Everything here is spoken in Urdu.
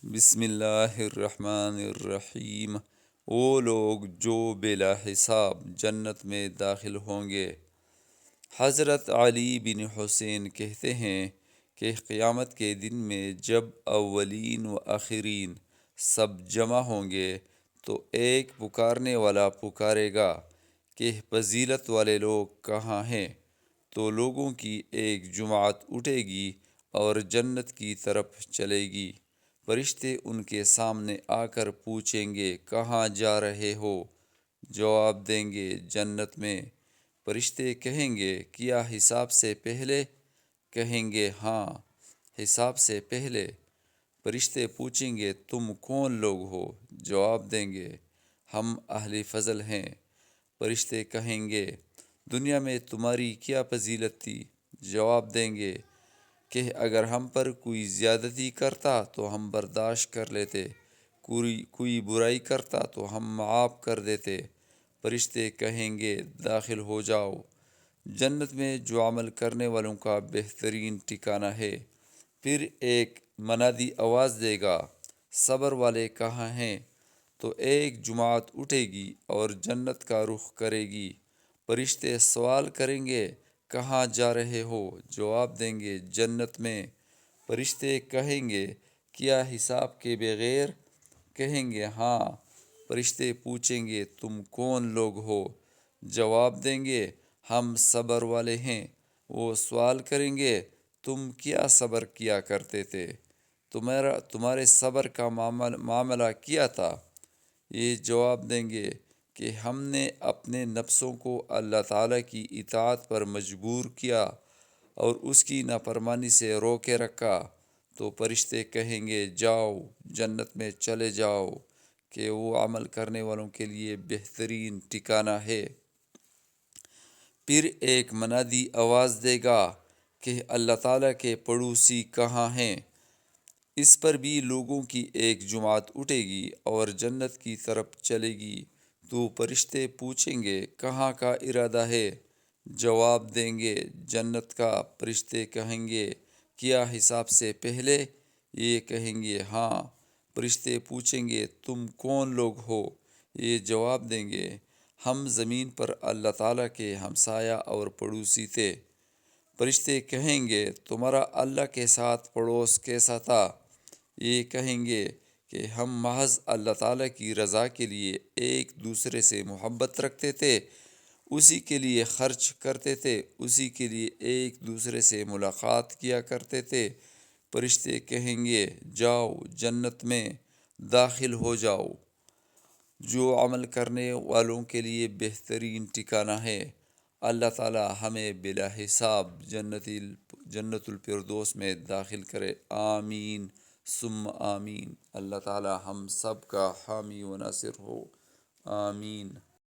بسم اللہ الرحمن الرحیم۔ وہ لوگ جو بلا حساب جنت میں داخل ہوں گے۔ حضرت علی بن حسین کہتے ہیں کہ قیامت کے دن میں جب اولین و آخرین سب جمع ہوں گے تو ایک پکارنے والا پکارے گا کہ فضیلت والے لوگ کہاں ہیں؟ تو لوگوں کی ایک جماعت اٹھے گی اور جنت کی طرف چلے گی۔ فرشتے ان کے سامنے آ کر پوچھیں گے کہاں جا رہے ہو؟ جواب دیں گے جنت میں۔ فرشتے کہیں گے کیا حساب سے پہلے؟ کہیں گے ہاں، حساب سے پہلے۔ فرشتے پوچھیں گے تم کون لوگ ہو؟ جواب دیں گے ہم اہل فضل ہیں۔ فرشتے کہیں گے دنیا میں تمہاری کیا فضیلت تھی؟ جواب دیں گے کہ اگر ہم پر کوئی زیادتی کرتا تو ہم برداشت کر لیتے، کوئی برائی کرتا تو ہم معاف کر دیتے۔ فرشتے کہیں گے داخل ہو جاؤ، جنت میں جو عمل کرنے والوں کا بہترین ٹھکانہ ہے۔ پھر ایک منادی آواز دے گا صبر والے کہاں ہیں؟ تو ایک جماعت اٹھے گی اور جنت کا رخ کرے گی۔ فرشتے سوال کریں گے کہاں جا رہے ہو؟ جواب دیں گے جنت میں۔ فرشتے کہیں گے کیا حساب کے بغیر؟ کہیں گے ہاں۔ فرشتے پوچھیں گے تم کون لوگ ہو؟ جواب دیں گے ہم صبر والے ہیں۔ وہ سوال کریں گے تم کیا صبر کیا کرتے تھے؟ تمہارے صبر کا معاملہ کیا تھا؟ یہ جواب دیں گے کہ ہم نے اپنے نفسوں کو اللہ تعالیٰ کی اطاعت پر مجبور کیا اور اس کی نافرمانی سے روکے رکھا۔ تو فرشتے کہیں گے جاؤ، جنت میں چلے جاؤ کہ وہ عمل کرنے والوں کے لیے بہترین ٹھکانہ ہے۔ پھر ایک منادی آواز دے گا کہ اللہ تعالیٰ کے پڑوسی کہاں ہیں؟ اس پر بھی لوگوں کی ایک جماعت اٹھے گی اور جنت کی طرف چلے گی۔ تو فرشتے پوچھیں گے کہاں کا ارادہ ہے؟ جواب دیں گے جنت کا۔ فرشتے کہیں گے کیا حساب سے پہلے؟ یہ کہیں گے ہاں۔ فرشتے پوچھیں گے تم کون لوگ ہو؟ یہ جواب دیں گے ہم زمین پر اللہ تعالیٰ کے ہمسایہ اور پڑوسی تھے۔ فرشتے کہیں گے تمہارا اللہ کے ساتھ پڑوس کیسا تھا؟ یہ کہیں گے کہ ہم محض اللہ تعالیٰ کی رضا کے لیے ایک دوسرے سے محبت رکھتے تھے، اسی کے لیے خرچ کرتے تھے، اسی کے لیے ایک دوسرے سے ملاقات کیا کرتے تھے۔ فرشتے کہیں گے جاؤ، جنت میں داخل ہو جاؤ، جو عمل کرنے والوں کے لیے بہترین ٹھکانہ ہے۔ اللہ تعالی ہمیں بلا حساب جنت الفردوس میں داخل کرے، آمین ثم آمین۔ اللہ تعالی ہم سب کا حامی و ناصر ہو، آمین۔